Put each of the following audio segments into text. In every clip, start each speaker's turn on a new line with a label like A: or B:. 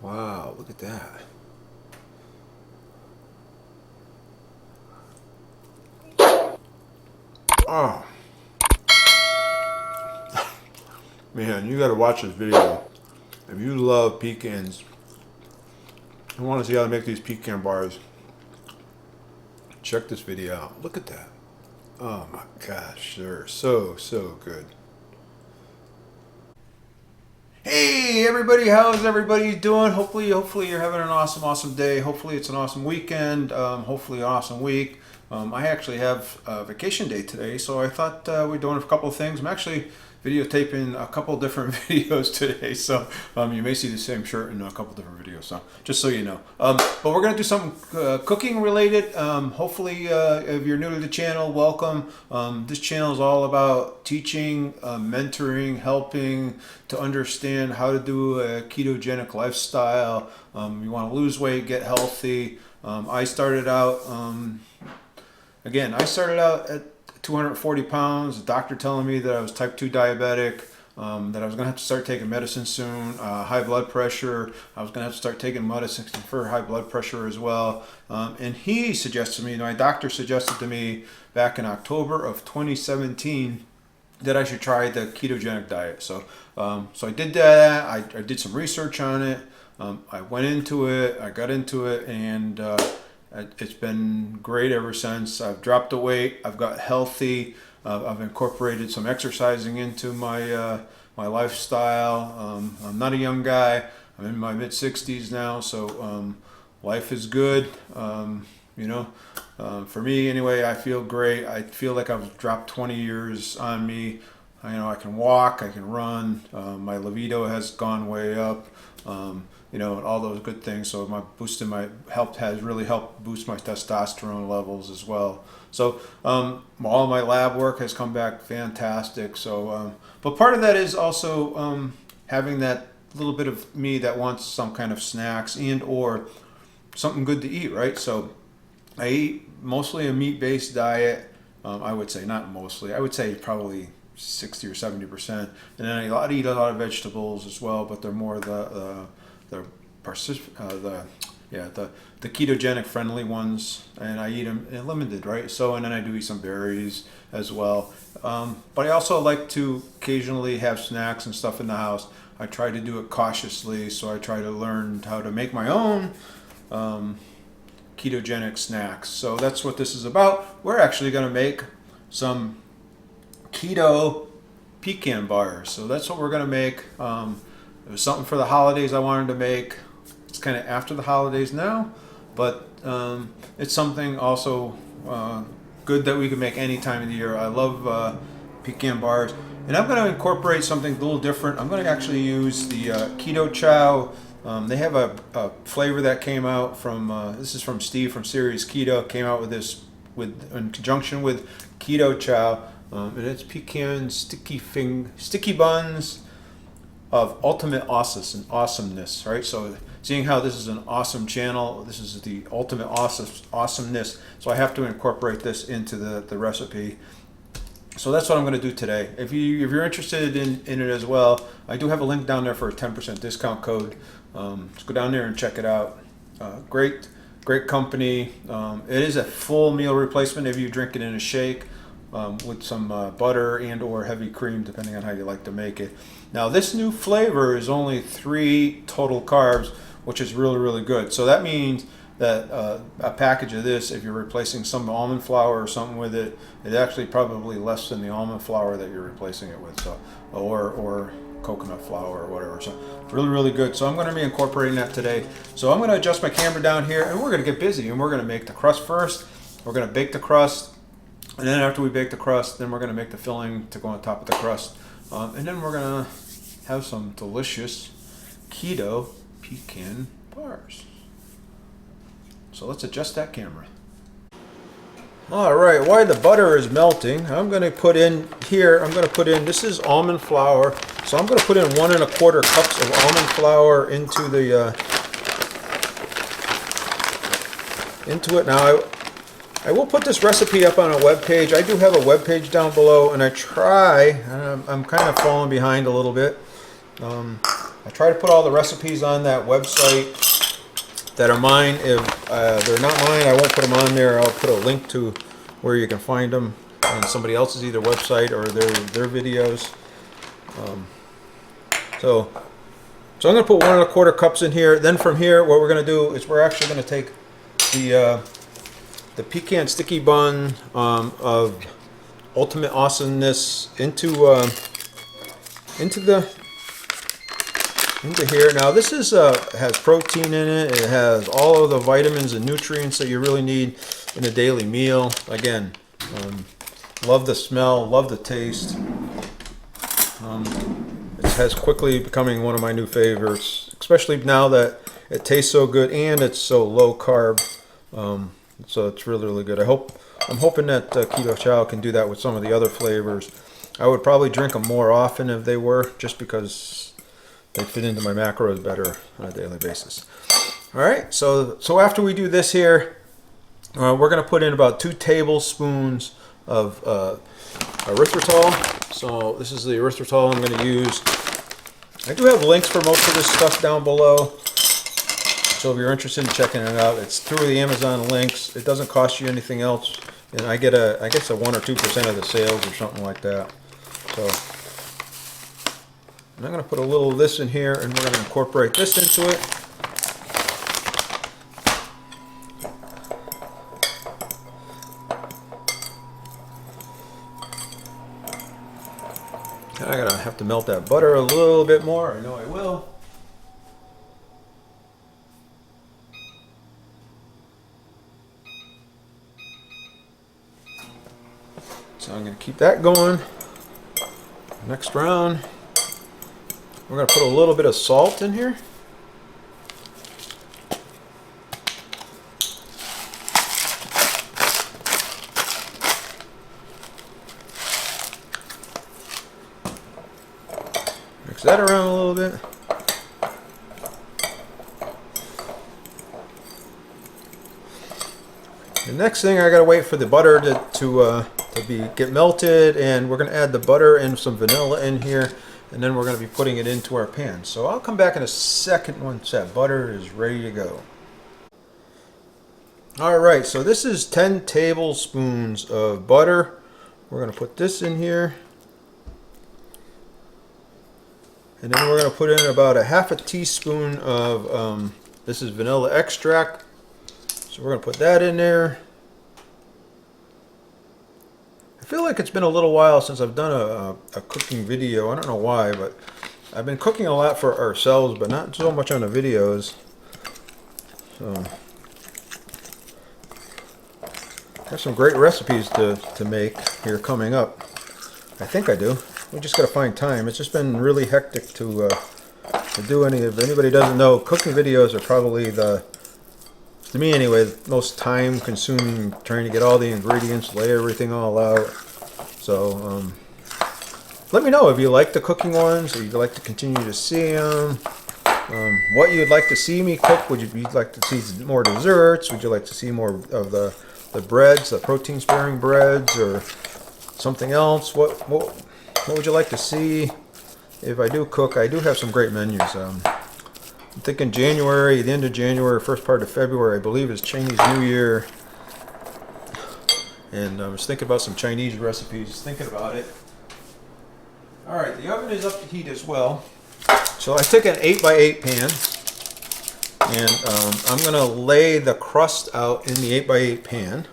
A: Wow, look at that. Oh, man, you gotta watch this video. If you love pecans, I want to see how to make these pecan bars. Check this video out. Look at that. Oh my gosh, they're so good. Hey everybody, how's everybody doing? Hopefully you're having an awesome day. Hopefully it's an awesome weekend. Hopefully an awesome week. I actually have a vacation day today, so I thought we're doing a couple of things. I'm actually videotaping a couple different videos today, so you may see the same shirt in a couple different videos, so just so you know. But we're going to do something cooking related. Hopefully if you're new to the channel, welcome. This channel is all about teaching, mentoring, helping to understand how to do a ketogenic lifestyle. You want to lose weight, get healthy. I started out at 240 pounds, the doctor telling me that I was type 2 diabetic, that I was going to have to start taking medicine soon, high blood pressure. I was going to have to start taking medicine for high blood pressure as well. And he suggested to me, my doctor suggested to me back in October of 2017 that I should try the ketogenic diet. So I did that. I did some research on it. I went into it, I got into it, and it's been great ever since. I've dropped the weight. I've got healthy. I've incorporated some exercising into my my lifestyle. I'm not a young guy. I'm in my mid 60s now, so life is good. For me anyway, I feel great. I feel like I've dropped 20 years on me. I can walk. I can run. My libido has gone way up. And all those good things. So has really helped boost my testosterone levels as well. So all my lab work has come back fantastic. So, but part of that is also having that little bit of me that wants some kind of snacks and or something good to eat, right? So I eat mostly a meat-based diet. I would say not mostly. I would say probably 60 or 70%. And then I eat a lot of vegetables as well, but they're more the ketogenic friendly ones, and I eat them limited, right? So, and then I do eat some berries as well. But I also like to occasionally have snacks and stuff in the house. I try to do it cautiously, so I try to learn how to make my own ketogenic snacks. So that's what this is about. We're actually going to make some keto pecan bars. So that's what we're going to make. It was something for the holidays I wanted to make. It's kind of after the holidays now, but it's something also good that we can make any time of the year. I love pecan bars, and I'm going to incorporate something a little different. I'm going to actually use the Keto Chow. They have a flavor that came out from, this is from Steve from Serious Keto, came out with this in conjunction with Keto Chow, and it's pecan sticky buns of ultimate awesomeness, right? So seeing how this is an awesome channel, this is the ultimate awesomeness, so I have to incorporate this into the recipe. So that's what I'm going to do today. If you're interested in it as well, I do have a link down there for a 10% discount code. Just go down there and check it out. Great company. It is a full meal replacement if you drink it in a shake. With some butter and or heavy cream, depending on how you like to make it. Now this new flavor is only 3 total carbs, which is really good. So that means that a package of this, if you're replacing some almond flour or something with it, it's actually probably less than the almond flour that you're replacing it with, so or coconut flour or whatever. So really good. So I'm going to be incorporating that today. So I'm going to adjust my camera down here, and we're going to get busy, and we're going to make the crust first. We're going to bake the crust. And then after we bake the crust, then we're going to make the filling to go on top of the crust. And then we're going to have some delicious keto pecan bars. So let's adjust that camera. All right, while the butter is melting, I'm going to put in here, this is almond flour. So I'm going to put in 1 1/4 cups of almond flour into it. Now, I will put this recipe up on a webpage. I do have a webpage down below, and I'm kind of falling behind a little bit. I I try to put all the recipes on that website that are mine. If they're not mine, I won't put them on there. I'll put a link to where you can find them on somebody else's either website or their videos. So I'm going to put 1 1/4 cups in here. Then from here, what we're going to do is we're actually going to take the pecan sticky bun of Ultimate Awesomeness into here. Now this is has protein in it. It has all of the vitamins and nutrients that you really need in a daily meal. Again, love the smell, love the taste. It has quickly becoming one of my new favorites, especially now that it tastes so good and it's so low carb. So it's really, really good. I'm hoping that Keto Chow can do that with some of the other flavors. I would probably drink them more often if they were, just because they fit into my macros better on a daily basis. All right, so after we do this here, we're going to put in about 2 tablespoons of erythritol. So this is the erythritol I'm going to use. I do have links for most of this stuff down below. So if you're interested in checking it out, it's through the Amazon links. It doesn't cost you anything else. And I get I guess a 1 or 2% of the sales or something like that. So and I'm going to put a little of this in here, and we're going to incorporate this into it. I'm going to have to melt that butter a little bit more. I know I will. So I'm going to keep that going. Next round, we're going to put a little bit of salt in here. Mix that around a little bit. The next thing, I gotta wait for the butter to get melted, and we're gonna add the butter and some vanilla in here, and then we're gonna be putting it into our pan. So I'll come back in a second once that butter is ready to go. All right, so this is 10 tablespoons of butter. We're gonna put this in here, and then we're gonna put in about a 1/2 teaspoon of this is vanilla extract. So we're going to put that in there. I feel like it's been a little while since I've done a cooking video. I don't know why, but I've been cooking a lot for ourselves, but not so much on the videos. So there's some great recipes to make here coming up. I think I do. We just got to find time. It's just been really hectic to do any. If anybody doesn't know, cooking videos are probably to me anyway, the most time consuming, trying to get all the ingredients, lay everything all out. So let me know if you like the cooking ones, or you'd like to continue to see them. What you'd like to see me cook. Would you like to see more desserts? Would you like to see more of the breads, the protein sparing breads, or something else? What would you like to see? If I do cook, I do have some great menus. I'm thinking January, the end of January, first part of February, I believe, is Chinese New Year. And I was thinking about some Chinese recipes, thinking about it. All right, the oven is up to heat as well. So I took an 8x8 pan, and I'm going to lay the crust out in the 8x8 pan.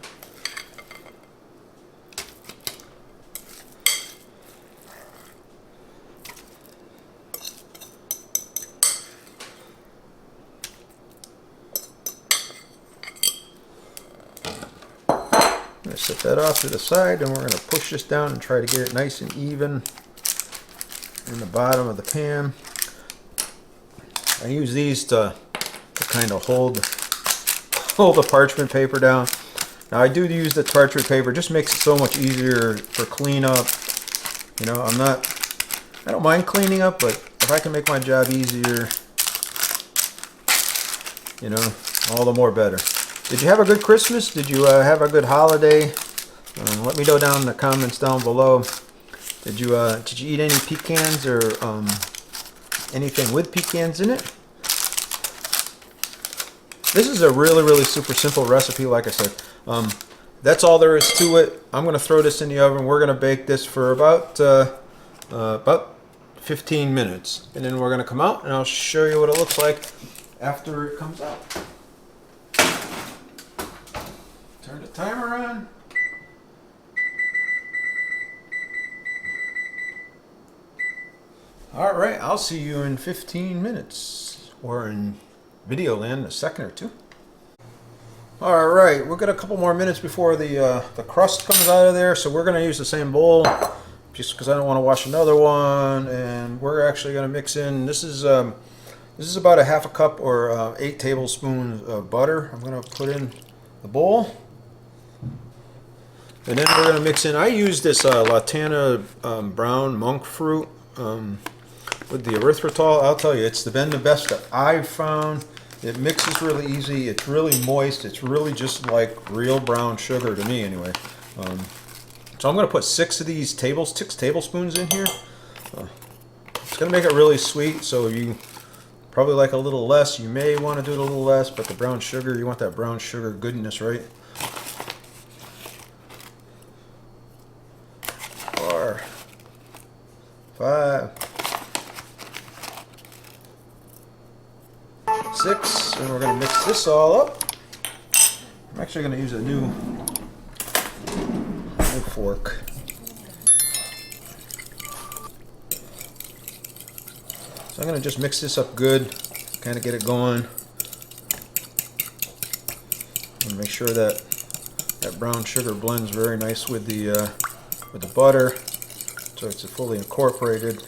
A: Set that off to the side, and we're going to push this down and try to get it nice and even in the bottom of the pan. I use these to kind of hold the parchment paper down. Now I do use the parchment paper, just makes it so much easier for cleanup. You know, I don't mind cleaning up, but if I can make my job easier, you know, all the more better. Did you have a good Christmas? Did you have a good holiday? Let me know down in the comments down below. Did you eat any pecans or anything with pecans in it. This is a really super simple recipe, like I said. That's all there is to it. I'm going to throw this in the oven. We're going to bake this for about 15 minutes. And then we're going to come out and I'll show you what it looks like after it comes out. Turn the timer on. All right, I'll see you in 15 minutes, or in video land in a second or two. All right, we've got a couple more minutes before the crust comes out of there, so we're going to use the same bowl, just because I don't want to wash another one. And we're actually going to mix in. This is about a half a cup or 8 tablespoons of butter. I'm going to put in the bowl. And then we're going to mix in, I use this Latana brown monk fruit with the erythritol. I'll tell you, it's been the best that I've found. It mixes really easy. It's really moist. It's really just like real brown sugar to me anyway. So I'm going to put 6 tablespoons in here. It's going to make it really sweet, so you probably like a little less. You may want to do it a little less, but the brown sugar, you want that brown sugar goodness, right? 4, 5, 6, and we're going to mix this all up. I'm actually going to use a new fork. So I'm going to just mix this up good, kind of get it going, and make sure that that brown sugar blends very nice with the butter, so it's fully incorporated.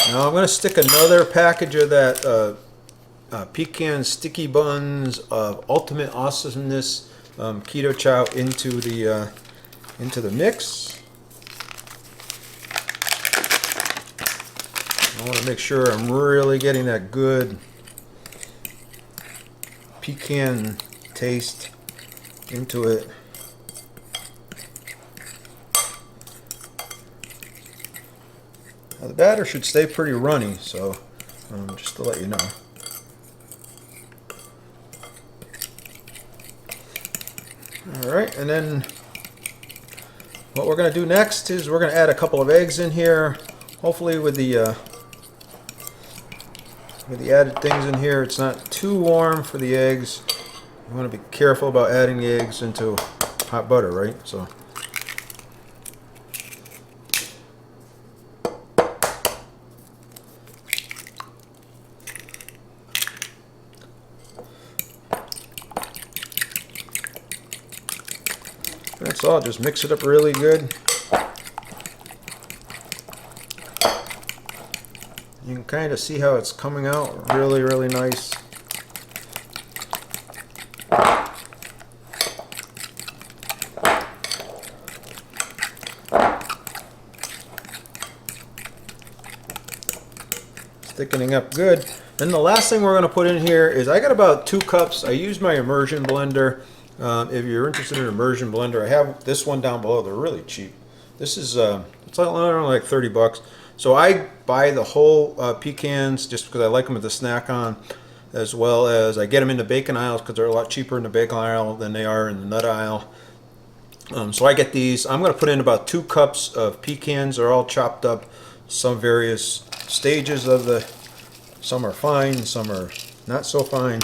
A: Now I'm going to stick another package of that pecan sticky buns of Ultimate Awesomeness Keto Chow into the mix. I want to make sure I'm really getting that good pecan taste into it. Now the batter should stay pretty runny, so just to let you know. Alright, and then what we're going to do next is we're going to add a couple of eggs in here. Hopefully with the added things in here, it's not too warm for the eggs. You want to be careful about adding the eggs into hot butter, right? So that's all. Just mix it up really good. You can kind of see how it's coming out really nice. It's thickening up good. Then the last thing we're going to put in here is, I got about 2 cups. I use my immersion blender. If you're interested in an immersion blender, I have this one down below. They're really cheap. This is it's only like 30 bucks. So I buy the whole pecans just because I like them with the snack on, as well as I get them in the bacon aisles because they're a lot cheaper in the bacon aisle than they are in the nut aisle. So I get these. I'm going to put in about 2 cups of pecans. They're all chopped up, some various stages of some are fine, some are not so fine.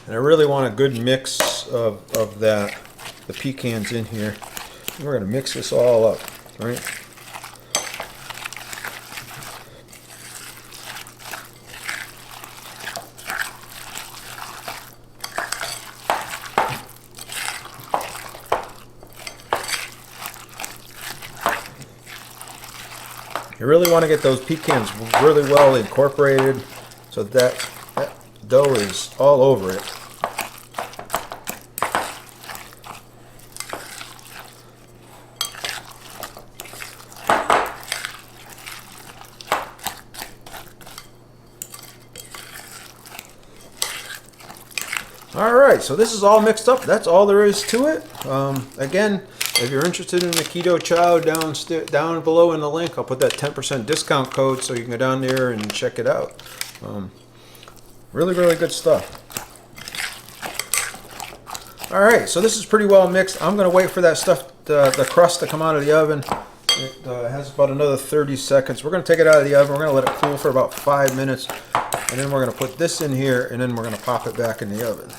A: And I really want a good mix of the pecans in here. We're going to mix this all up, right? You really want to get those pecans really well incorporated so that dough is all over it. Alright, so this is all mixed up. That's all there is to it. Again, if you're interested in the Keto Chow, down below in the link, I'll put that 10% discount code so you can go down there and check it out. Really, really good stuff. All right, so this is pretty well mixed. I'm going to wait for that stuff, the crust to come out of the oven. It has about another 30 seconds. We're going to take it out of the oven. We're going to let it cool for about 5 minutes. And then we're going to put this in here, and then we're going to pop it back in the oven.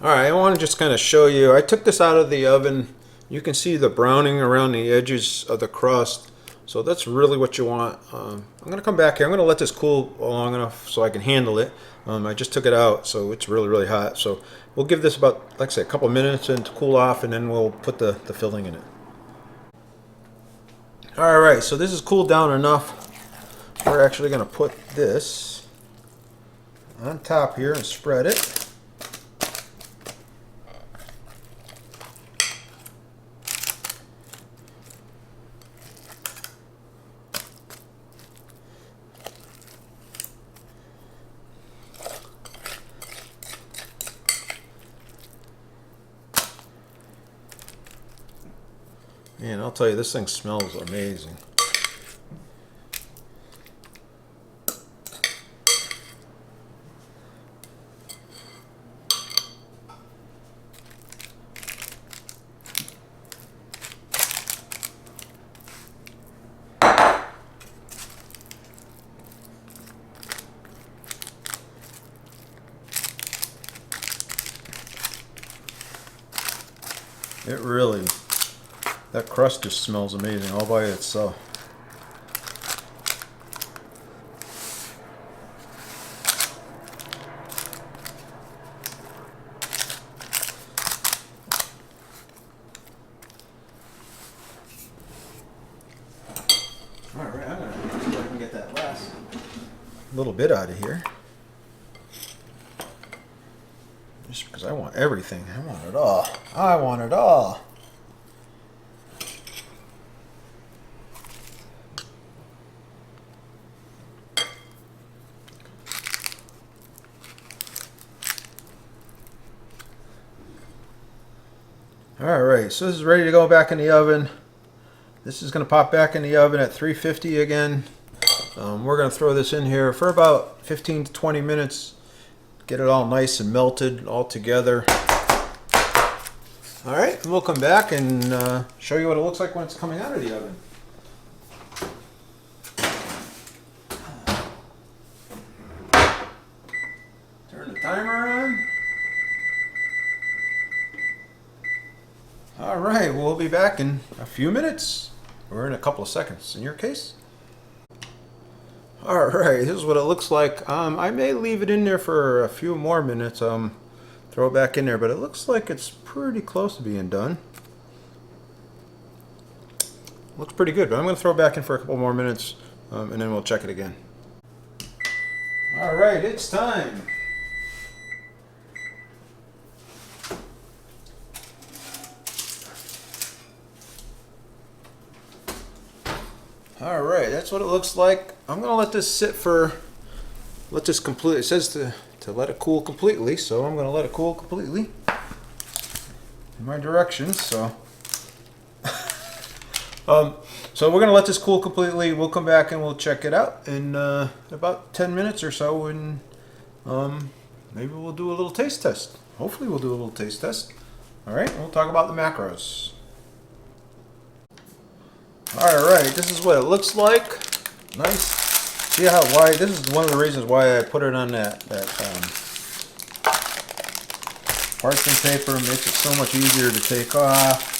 A: All right, I want to just kind of show you. I took this out of the oven. You can see the browning around the edges of the crust. So that's really what you want. I'm going to come back here. I'm going to let this cool long enough so I can handle it. I just took it out, so it's really, really hot. So we'll give this about, like I said, a couple minutes and to cool off, and then we'll put the filling in it. All right, so this is cooled down enough. We're actually going to put this on top here and spread it. Man, I'll tell you, this thing smells amazing. It really, that crust just smells amazing all by itself. All right, I'm gonna see if I can get that last little bit out of here. Just because I want everything. I want it all. I want it all. All right, so this is ready to go back in the oven. This is going to pop back in the oven at 350 again. We're going to throw this in here for about 15 to 20 minutes. Get it all nice and melted all together. All right, and we'll come back and show you what it looks like when it's coming out of the oven. Turn the timer on. All right, we'll be back in a few minutes, or in a couple of seconds in your case. All right, this is what it looks like. I may leave it in there for a few more minutes, throw it back in there, but it looks like it's pretty close to being done. Looks pretty good, but I'm going to throw it back in for a couple more minutes, and then we'll check it again. All right, it's time. All right, that's what it looks like. I'm gonna let this sit for, let this complete, it says to let it cool completely, so I'm gonna let it cool completely in my directions, so. So we're gonna let this cool completely. We'll come back and we'll check it out in about 10 minutes or so, and maybe we'll do a little taste test. Hopefully we'll do a little taste test. All right, we'll talk about the macros. Alright, this is what it looks like. Nice. See how wide, this is one of the reasons why I put it on that parchment paper. It makes it so much easier to take off.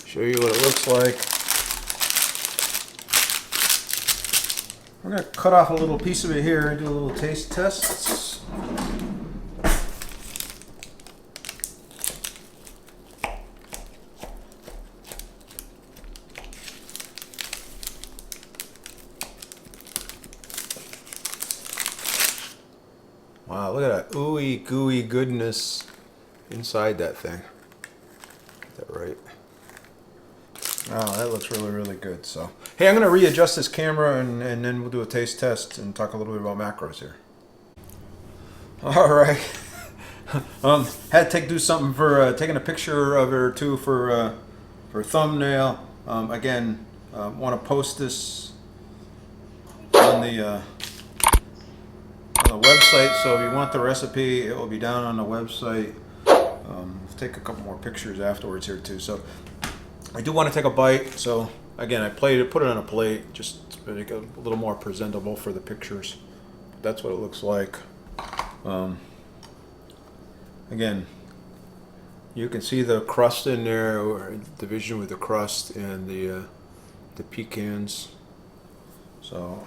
A: Show you what it looks like. We're going to cut off a little piece of it here and do a little taste test. Wow, look at that ooey gooey goodness inside that thing. Get that right. Wow, that looks really, really good. So, hey, I'm going to readjust this camera and then we'll do a taste test and talk a little bit about macros here. All right. Had to do something for taking a picture of her too for thumbnail. Again, want to post this on the website. So if you want the recipe, it will be down on the website. Take a couple more pictures afterwards here too. So I do want to take a bite. So again, I put it on a plate just to make it a little more presentable for the pictures. That's what it looks like. Again, you can see the crust in there, or division with the crust and the pecans. So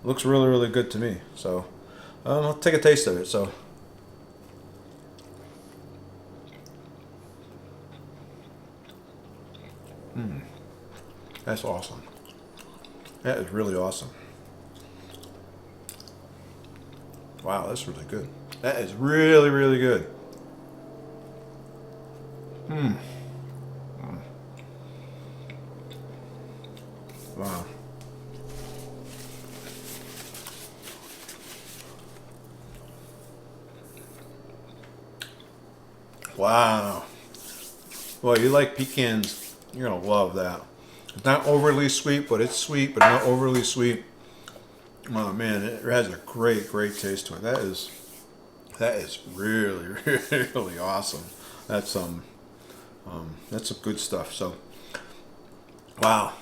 A: looks really, really good to me. So I'll take a taste of it. So. That's awesome. That is really awesome. Wow, that's really good. That is really, really good. Wow. Wow. Well, you like pecans, you're gonna love that. It's not overly sweet, but it's sweet, but not overly sweet. Oh man, it has a great, great taste to it. That is really, really awesome. That's some good stuff. So, wow.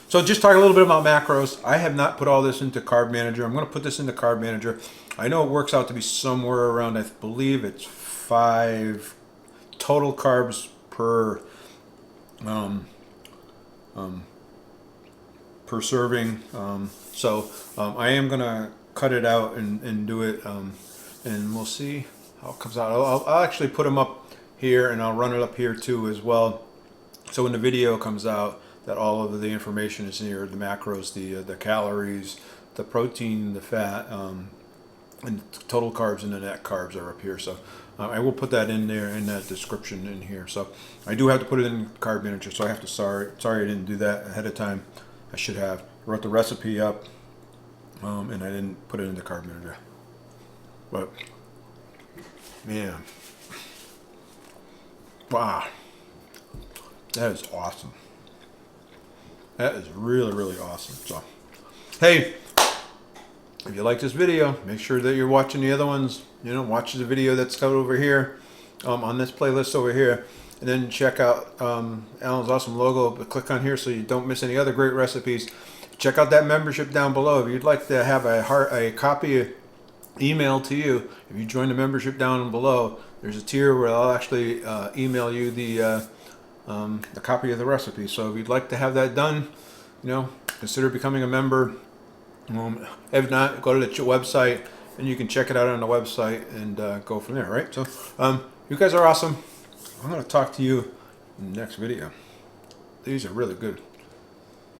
A: So just talk a little bit about macros. I have not put all this into Carb Manager. I'm going to put this into Carb Manager. I know it works out to be somewhere around, I believe it's 5 total carbs per serving. I am gonna cut it out and do it, and we'll see how it comes out. I'll actually put them up here, and I'll run it up here too as well. So when the video comes out, that all of the information is here, the macros, the calories, the protein, the fat, and the total carbs and the net carbs are up here. So I will put that in there in that description in here. So I do have to put it in Carb Manager. So I have to sorry I didn't do that ahead of time. I should have. I wrote the recipe up, and I didn't put it into Carb Manager. But man, wow, that is awesome. That is really, really awesome. So hey, if you like this video, make sure that you're watching the other ones. You know, watch the video that's covered over here, on this playlist over here, and then check out Alan's awesome logo. But click on here so you don't miss any other great recipes. Check out that membership down below. If you'd like to have a copy emailed to you, if you join the membership down below, there's a tier where I'll actually email you the copy of the recipe. So if you'd like to have that done, you know, consider becoming a member. If not, go to the website and you can check it out on the website and go from there, right? So you guys are awesome. I'm going to talk to you in the next video. These are really good.